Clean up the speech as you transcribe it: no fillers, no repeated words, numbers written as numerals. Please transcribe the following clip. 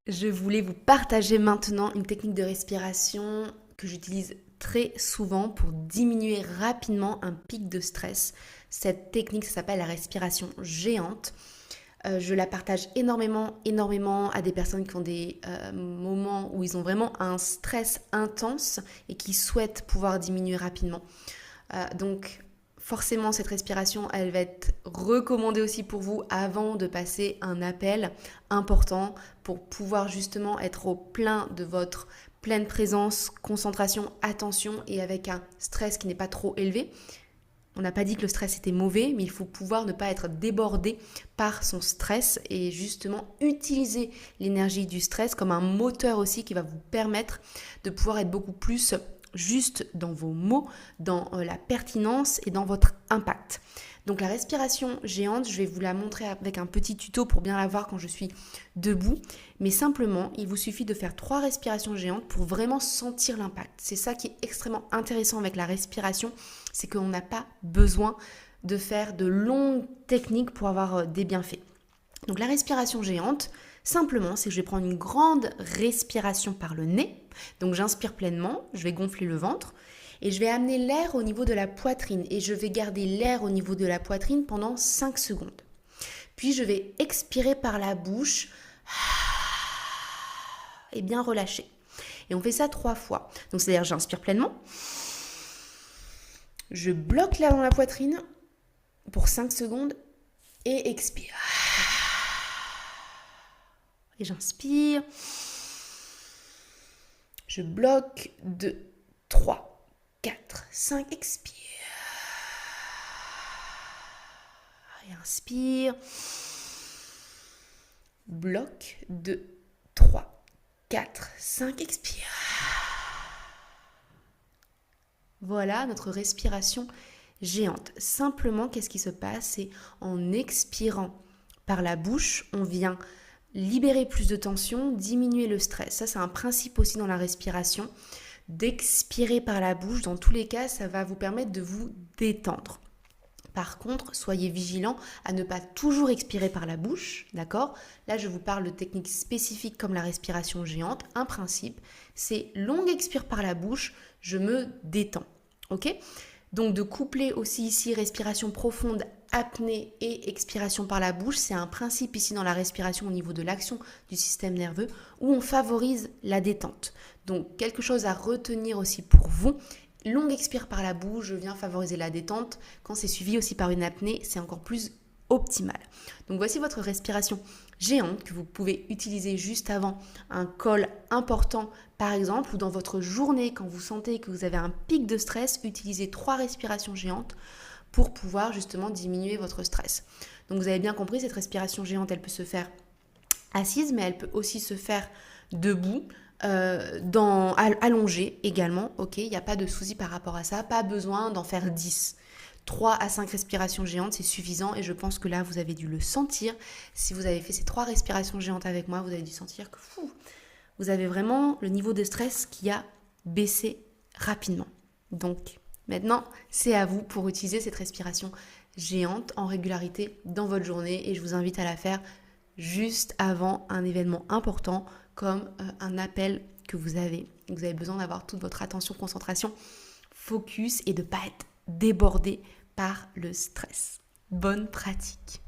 Je voulais vous partager maintenant une technique de respiration que j'utilise très souvent pour diminuer rapidement un pic de stress. Cette technique, ça s'appelle la respiration géante. Je la partage énormément à des personnes qui ont des moments où ils ont vraiment un stress intense et qui souhaitent pouvoir diminuer rapidement. Donc forcément, cette respiration, elle va être recommandée aussi pour vous avant de passer un appel important pour pouvoir justement être au plein de votre pleine présence, concentration, attention et avec un stress qui n'est pas trop élevé. On n'a pas dit que le stress était mauvais, mais il faut pouvoir ne pas être débordé par son stress et justement utiliser l'énergie du stress comme un moteur aussi qui va vous permettre de pouvoir être beaucoup plus juste dans vos mots, dans la pertinence et dans votre impact. Donc la respiration géante, je vais vous la montrer avec un petit tuto pour bien la voir quand je suis debout. Mais simplement, il vous suffit de faire 3 respirations géantes pour vraiment sentir l'impact. C'est ça qui est extrêmement intéressant avec la respiration, c'est qu'on n'a pas besoin de faire de longues techniques pour avoir des bienfaits. Donc la respiration géante, simplement, c'est que je vais prendre une grande respiration par le nez. Donc j'inspire pleinement, je vais gonfler le ventre et je vais amener l'air au niveau de la poitrine et je vais garder l'air au niveau de la poitrine pendant 5 secondes. Puis je vais expirer par la bouche et bien relâcher. Et on fait ça 3 fois. Donc c'est-à-dire j'inspire pleinement, je bloque l'air dans la poitrine pour 5 secondes et expire. Et j'inspire. Je bloque 2, 3, 4, 5, expire. Et inspire. Bloque 2, 3, 4, 5, expire. Voilà notre respiration géante. Simplement, qu'est-ce qui se passe? C'est en expirant par la bouche, on vient libérer plus de tension, diminuer le stress. Ça, c'est un principe aussi dans la respiration. D'expirer par la bouche, dans tous les cas, ça va vous permettre de vous détendre. Par contre, soyez vigilants à ne pas toujours expirer par la bouche, d'accord? Là, je vous parle de techniques spécifiques comme la respiration géante. Un principe, c'est longue expire par la bouche, je me détends, ok? Donc de coupler aussi ici respiration profonde, apnée et expiration par la bouche, c'est un principe ici dans la respiration au niveau de l'action du système nerveux où on favorise la détente. Donc quelque chose à retenir aussi pour vous. Longue expire par la bouche, je viens favoriser la détente. Quand c'est suivi aussi par une apnée, c'est encore plus optimal. Donc voici votre respiration géante que vous pouvez utiliser juste avant un call important par exemple ou dans votre journée quand vous sentez que vous avez un pic de stress, utilisez 3 respirations géantes pour pouvoir justement diminuer votre stress. Donc vous avez bien compris, cette respiration géante, elle peut se faire assise, mais elle peut aussi se faire debout, allongée également, ok, il n'y a pas de souci par rapport à ça, pas besoin d'en faire 10. 3 à 5 respirations géantes, c'est suffisant et je pense que là, vous avez dû le sentir. Si vous avez fait ces 3 respirations géantes avec moi, vous avez dû sentir que vous avez vraiment le niveau de stress qui a baissé rapidement. Donc, maintenant, c'est à vous pour utiliser cette respiration géante en régularité dans votre journée et je vous invite à la faire juste avant un événement important comme un appel que vous avez. Vous avez besoin d'avoir toute votre attention, concentration, focus et de ne pas être débordé par le stress. Bonne pratique.